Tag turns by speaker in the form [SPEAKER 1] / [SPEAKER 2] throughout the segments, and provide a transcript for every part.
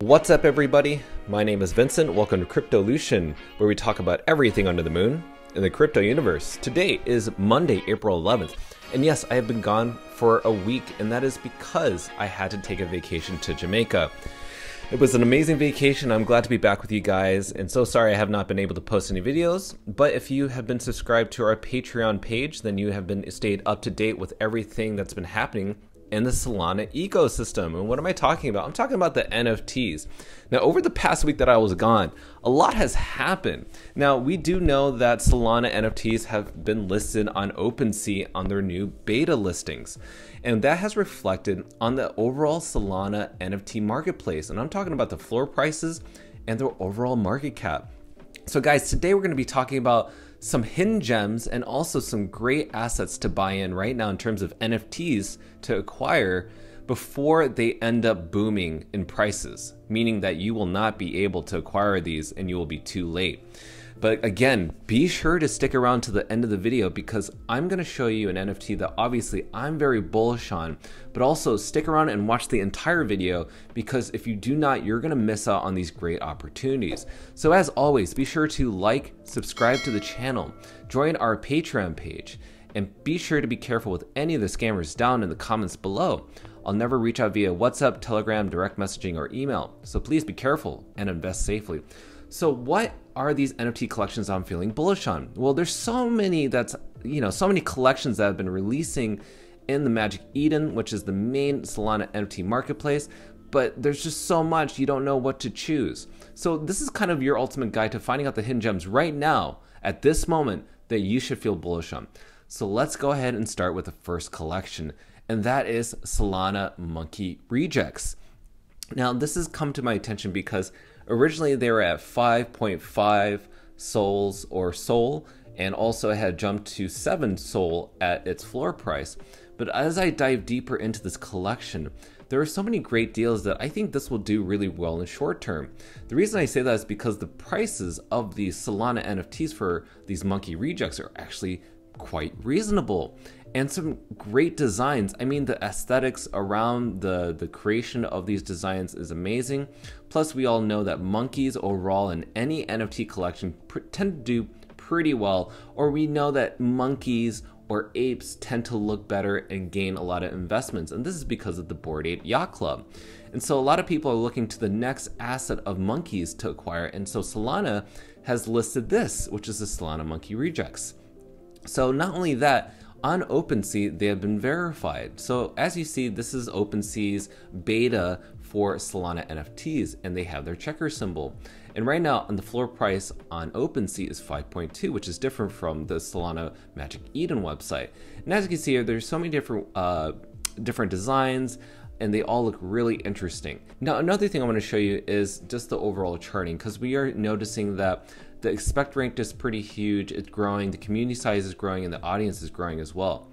[SPEAKER 1] What's up everybody? My name is Vincent. Welcome to Cryptolution, where we talk about everything under the moon in the crypto universe. Today is Monday, April 11th. And yes, I have been gone for a week, and that is because I had to take a vacation to Jamaica. It was an amazing vacation. I'm glad to be back with you guys, and so sorry I have not been able to post any videos. But if you have been subscribed to our Patreon page, then you have been stayed up to date with everything that's been happening in the Solana ecosystem. And what am I talking about? I'm talking about the NFTs. Now, over the past week that I was gone, a lot has happened. Now, we do know that Solana NFTs have been listed on OpenSea on their new beta listings. And that has reflected on the overall Solana NFT marketplace. And I'm talking about the floor prices and their overall market cap. So guys, today we're going to be talking about some hidden gems and also some great assets to buy in right now in terms of NFTs to acquire before they end up booming in prices, meaning that you will not be able to acquire these and you will be too late. But again, be sure to stick around to the end of the video because I'm going to show you an NFT that obviously I'm very bullish on, but also stick around and watch the entire video because if you do not, you're going to miss out on these great opportunities. So as always, be sure to like, subscribe to the channel, join our Patreon page, and be sure to be careful with any of the scammers down in the comments below. I'll never reach out via WhatsApp, Telegram, direct messaging, or email. So please be careful and invest safely. So what are these NFT collections I'm feeling bullish on? Well, there's so many so many collections that have been releasing in the Magic Eden, which is the main Solana NFT marketplace, but there's just so much you don't know what to choose. So this is kind of your ultimate guide to finding out the hidden gems right now at this moment that you should feel bullish on. So let's go ahead and start with the first collection, and that is Solana Monkey Rejects. Now this has come to my attention because originally they were at 5.5 souls or SOL, and also it had jumped to 7 SOL at its floor price. But as I dive deeper into this collection, there are so many great deals that I think this will do really well in the short term. The reason I say that is because the prices of these Solana NFTs for these Monkey Rejects are actually quite reasonable. And some great designs. I mean, the aesthetics around the creation of these designs is amazing. Plus, we all know that monkeys overall in any NFT collection tend to do pretty well, or we know that monkeys or apes tend to look better and gain a lot of investments. And this is because of the Bored Ape Yacht Club. And so a lot of people are looking to the next asset of monkeys to acquire. And so Solana has listed this, which is the Solana Monkey Rejects. So not only that, on OpenSea, they have been verified. So as you see, this is OpenSea's beta for Solana NFTs, and they have their checker symbol. And right now, on the floor price on OpenSea is 5.2, which is different from the Solana Magic Eden website. And as you can see here, there's so many different designs, and they all look really interesting. Now, another thing I want to show you is just the overall charting, because we are noticing that the expect rank is pretty huge, it's growing, the community size is growing, and the audience is growing as well.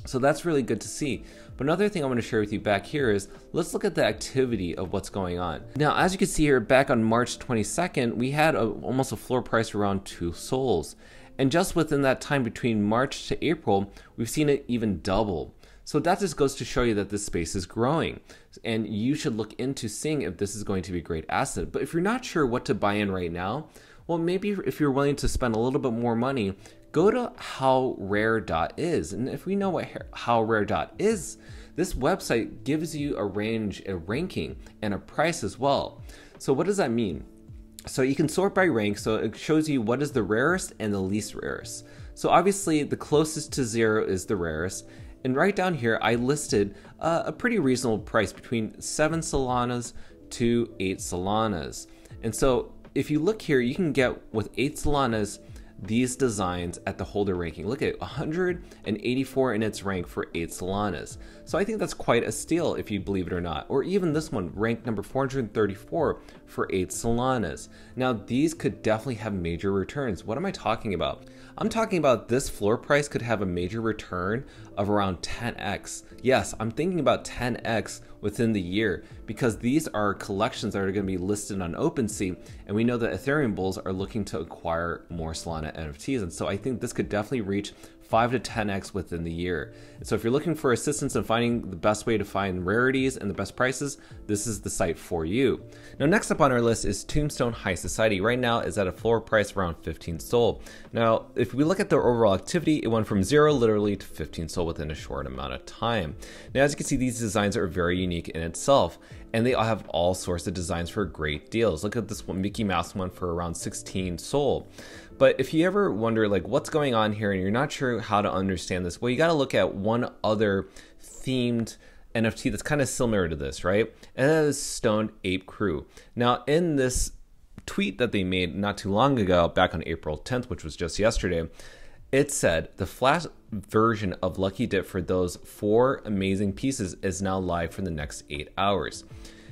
[SPEAKER 1] So that's really good to see. But another thing I want to share with you back here is, let's look at the activity of what's going on. Now, as you can see here, back on March 22nd, we had almost a floor price around 2 souls. And just within that time between March to April, we've seen it even double. So that just goes to show you that this space is growing, and you should look into seeing if this is going to be a great asset. But if you're not sure what to buy in right now, well, maybe if you're willing to spend a little bit more money, go to howrare.is. And if we know what howrare.is, this website gives you a range, a ranking, and a price as well. So what does that mean? So you can sort by rank, so it shows you what is the rarest and the least rarest. So obviously the closest to 0 is the rarest. And right down here, I listed a pretty reasonable price between 7 Solanas to 8 Solanas. And so if you look here, you can get with 8 Solanas these designs at the holder ranking. Look at 184 in its rank for 8 Solanas. So I think that's quite a steal if you believe it or not. Or even this one, ranked number 434 for 8 Solanas. Now these could definitely have major returns. What am I talking about? I'm talking about this floor price could have a major return of around 10x. Yes, I'm thinking about 10x within the year because these are collections that are going to be listed on OpenSea, and we know that Ethereum bulls are looking to acquire more Solana NFTs, and so I think this could definitely reach 5 to 10x within the year. So if you're looking for assistance in finding the best way to find rarities and the best prices, this is the site for you. Now, next up on our list is TombStonedHighSociety. Right now is at a floor price around 15 SOL. Now, if we look at their overall activity, it went from 0 literally to 15 SOL within a short amount of time. Now, as you can see, these designs are very unique in itself, and they all have all sorts of designs for great deals. Look at this one, Mickey Mouse one for around 16 SOL. But if you ever wonder like what's going on here and you're not sure how to understand this, well, you got to look at one other themed NFT that's kind of similar to this, right? And that is Stoned Ape Crew. Now, in this tweet that they made not too long ago, back on April 10th, which was just yesterday, it said the flash version of Lucky Dip for those 4 amazing pieces is now live for the next 8 hours.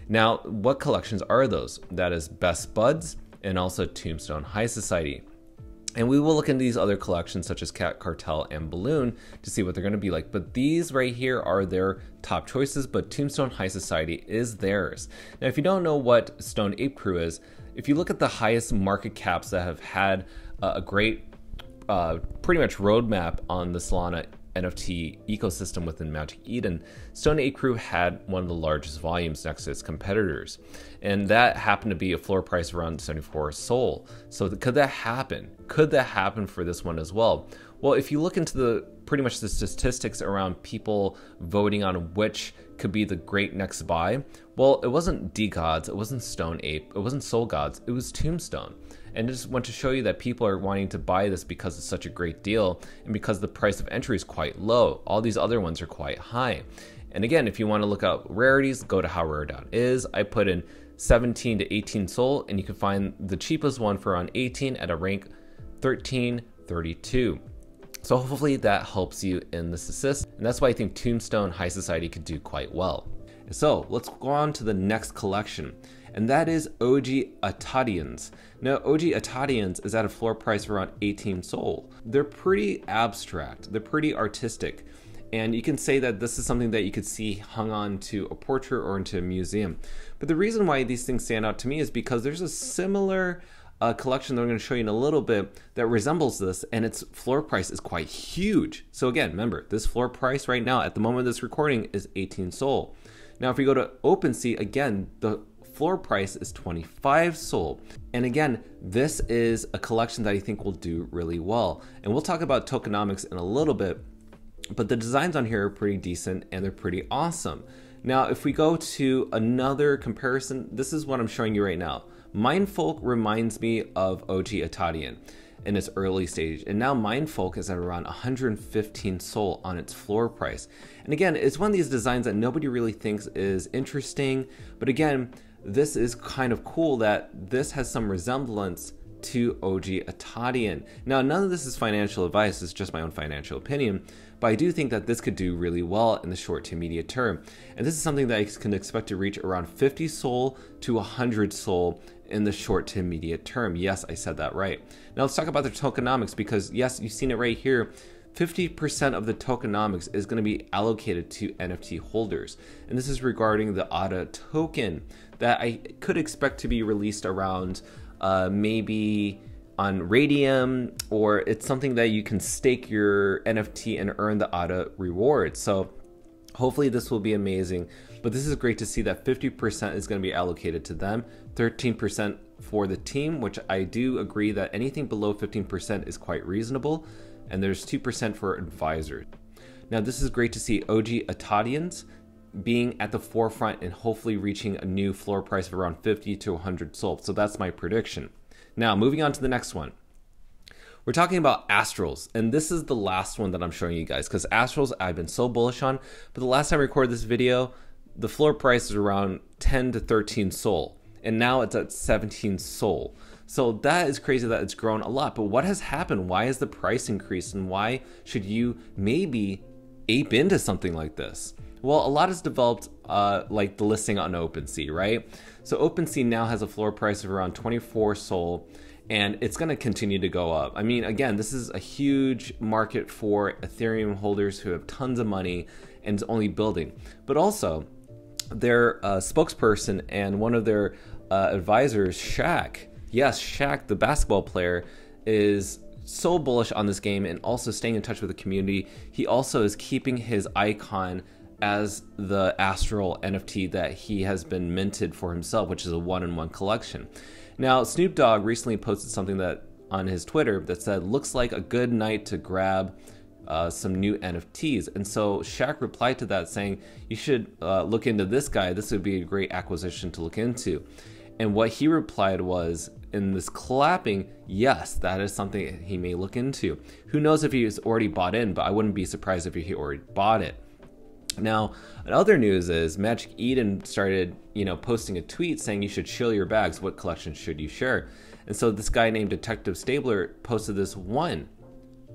[SPEAKER 1] Now, what collections are those? That is Best Buds and also TombStonedHighSociety. And we will look into these other collections such as Cat Cartel and Balloon to see what they're going to be like. But these right here are their top choices, but Tombstone-Hi-Society is theirs. Now, if you don't know what Stoned Ape Crew is, if you look at the highest market caps that have had a great pretty much roadmap on the Solana NFT ecosystem within Magic Eden, Stoned Ape Crew had one of the largest volumes next to its competitors. And that happened to be a floor price around 74 SOL. So could that happen? Could that happen for this one as well? Well, if you look into the pretty much the statistics around people voting on which could be the great next buy, well, it wasn't DeGods, it wasn't Stoned Ape, it wasn't Soul Gods, it was Tombstone. And I just want to show you that people are wanting to buy this because it's such a great deal and because the price of entry is quite low. All these other ones are quite high. And again, if you want to look up rarities, go to howrare.is. I put in 17 to 18 SOL, and you can find the cheapest one for around 18 at a rank 1332. So hopefully that helps you in this assist. And that's why I think Tombstone-Hi-Society could do quite well. So let's go on to the next collection, and that is OG Atadians. Now, OG Atadians is at a floor price of around 18 SOL. They're pretty abstract, they're pretty artistic, and you can say that this is something that you could see hung on to a portrait or into a museum. But the reason why these things stand out to me is because there's a similar collection that I'm going to show you in a little bit that resembles this, and its floor price is quite huge. So again, remember, this floor price right now at the moment of this recording is 18 SOL. Now, if we go to OpenSea, again, the floor price is 25 SOL. And again, this is a collection that I think will do really well. And we'll talk about tokenomics in a little bit, but the designs on here are pretty decent and they're pretty awesome. Now, if we go to another comparison, this is what I'm showing you right now. Mindfolk reminds me of OG Atadian in its early stage, and now Mindfolk is at around 115 SOL on its floor price. And again, it's one of these designs that nobody really thinks is interesting, but again, this is kind of cool that this has some resemblance to OG Atadian. Now, none of this is financial advice, it's just my own financial opinion, but I do think that this could do really well in the short to immediate term. And this is something that I can expect to reach around 50 SOL to 100 SOL in the short to immediate term. Yes, I said that right. Now let's talk about the tokenomics, because yes, you've seen it right here. 50% of the tokenomics is going to be allocated to NFT holders. And this is regarding the ADA token that I could expect to be released around maybe on Radium, or it's something that you can stake your NFT and earn the ADA reward. So hopefully this will be amazing, but this is great to see that 50% is going to be allocated to them, 13% for the team, which I do agree that anything below 15% is quite reasonable, and there's 2% for advisors. Now this is great to see OG Atadians being at the forefront and hopefully reaching a new floor price of around 50 to 100 SOL. So that's my prediction. Now moving on to the next one. We're talking about Astrals, and this is the last one that I'm showing you guys, because Astrals I've been so bullish on, but the last time I recorded this video, the floor price is around 10 to 13 SOL, and now it's at 17 SOL. So that is crazy that it's grown a lot, but what has happened? Why has the price increased, and why should you maybe ape into something like this? Well, a lot has developed like the listing on OpenSea, right? So OpenSea now has a floor price of around 24 SOL, and it's going to continue to go up. I mean, again, this is a huge market for Ethereum holders who have tons of money and is only building. But also, their spokesperson and one of their advisors, Shaq, yes, Shaq, the basketball player, is so bullish on this game and also staying in touch with the community. He also is keeping his icon as the Astral NFT that he has been minted for himself, which is a one-in-one collection. Now, Snoop Dogg recently posted something that on his Twitter that said, looks like a good night to grab some new NFTs. And so Shaq replied to that saying, you should look into this guy. This would be a great acquisition to look into. And what he replied was, in this clapping, yes, that is something he may look into. Who knows if he's already bought in, but I wouldn't be surprised if he already bought it. Now, other news is Magic Eden started, posting a tweet saying you should shill your bags. What collection should you share? And so this guy named Detective Stabler posted this one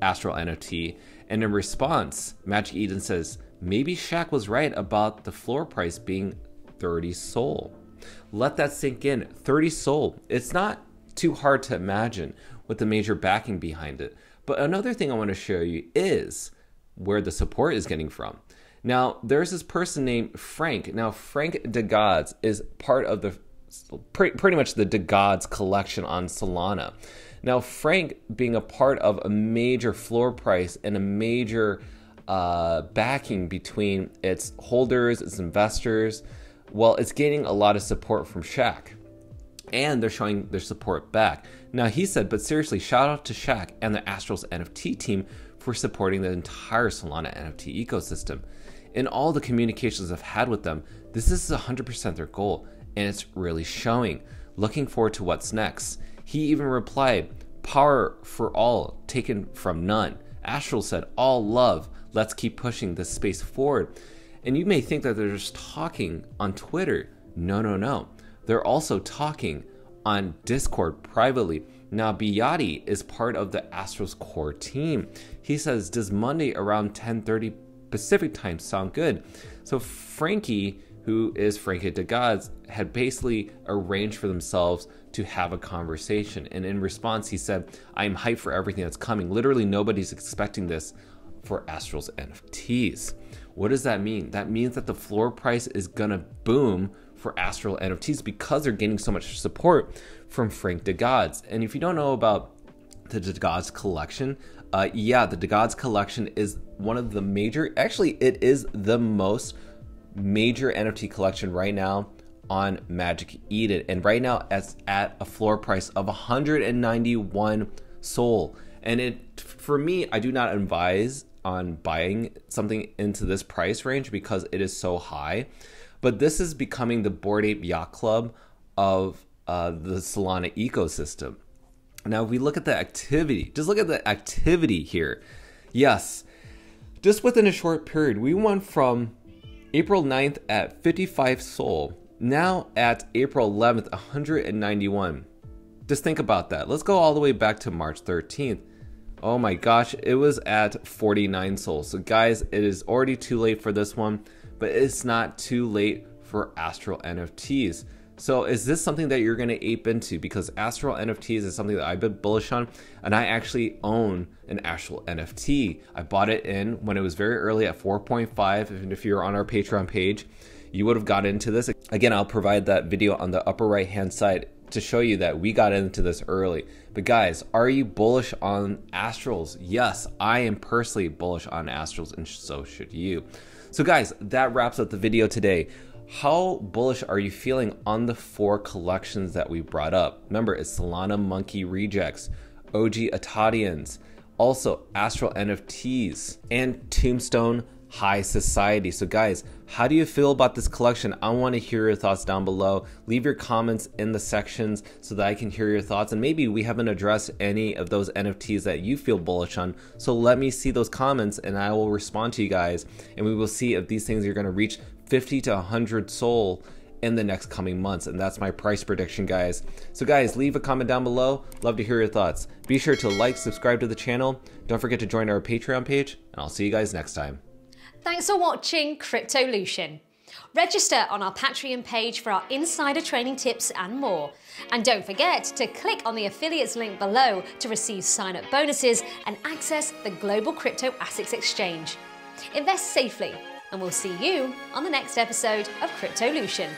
[SPEAKER 1] Astral NFT, and in response, Magic Eden says, maybe Shaq was right about the floor price being 30 Sol. Let that sink in. 30 Sol. It's not too hard to imagine with the major backing behind it. But another thing I want to show you is where the support is getting from. Now, there's this person named Frank. Now, Frank DeGods is part of the pretty much the DeGods collection on Solana. Now, Frank being a part of a major floor price and a major backing between its holders, its investors, well, it's gaining a lot of support from Shaq. And they're showing their support back. Now, he said, but seriously, shout out to Shaq and the Astrals NFT team for supporting the entire Solana NFT ecosystem. In all the communications I've had with them, this is 100% their goal, and it's really showing. Looking forward to what's next. He even replied, power for all, taken from none. Astral said, all love, let's keep pushing this space forward. And you may think that they're just talking on Twitter. No. They're also talking on Discord privately. Now, Biati is part of the Astrals core team. He says, does Monday around 10:30 Pacific time sound good? So Frankie, who is Frankie DeGods, had basically arranged for themselves to have a conversation. And in response, he said, I'm hyped for everything that's coming. Literally nobody's expecting this for Astrals NFTs. What does that mean? That means that the floor price is gonna boom for Astral NFTs because they're gaining so much support from Frank DeGods. And if you don't know about the DeGods collection, the DeGods collection is one of the major, actually it is the most major NFT collection right now on Magic Eden. And right now it's at a floor price of 191 Sol. And for me, I do not advise on buying something into this price range because it is so high. But this is becoming the Bored Ape Yacht Club of the Solana ecosystem. Now, if we look at the activity, just look at the activity here. Yes, just within a short period, we went from April 9th at 55 Sol, now at April 11th, 191. Just think about that. Let's go all the way back to March 13th. Oh my gosh, it was at 49 Sol. So guys, it is already too late for this one, but it's not too late for Astral NFTs. So is this something that you're going to ape into? Because Astral NFTs is something that I've been bullish on, and I actually own an Astral NFT. I bought it in when it was very early at 4.5, and if you're on our Patreon page, you would have got into this. Again, I'll provide that video on the upper right hand side to show you that we got into this early. But guys, are you bullish on Astrals? Yes, I am personally bullish on Astrals, and so should you. So guys, that wraps up the video today. How bullish are you feeling on the 4 collections that we brought up? Remember, it's Solana Monkey Rejects, OG Atadians, also Astral NFTs, and TombStonedHighSociety. So guys, how do you feel about this collection? I want to hear your thoughts down below. Leave your comments in the sections so that I can hear your thoughts, and maybe we haven't addressed any of those NFTs that you feel bullish on. So let me see those comments and I will respond to you guys, and we will see if these things are going to reach 50 to 100 Sol in the next coming months, and that's my price prediction, guys. So guys, leave a comment down below. Love to hear your thoughts. Be sure to like, subscribe to the channel. Don't forget to join our Patreon page, and I'll see you guys next time.
[SPEAKER 2] Thanks for watching Cryptolution. Register on our Patreon page for our insider training tips and more. And don't forget to click on the affiliates link below to receive sign-up bonuses and access the global crypto assets exchange. Invest safely, and we'll see you on the next episode of Cryptolution.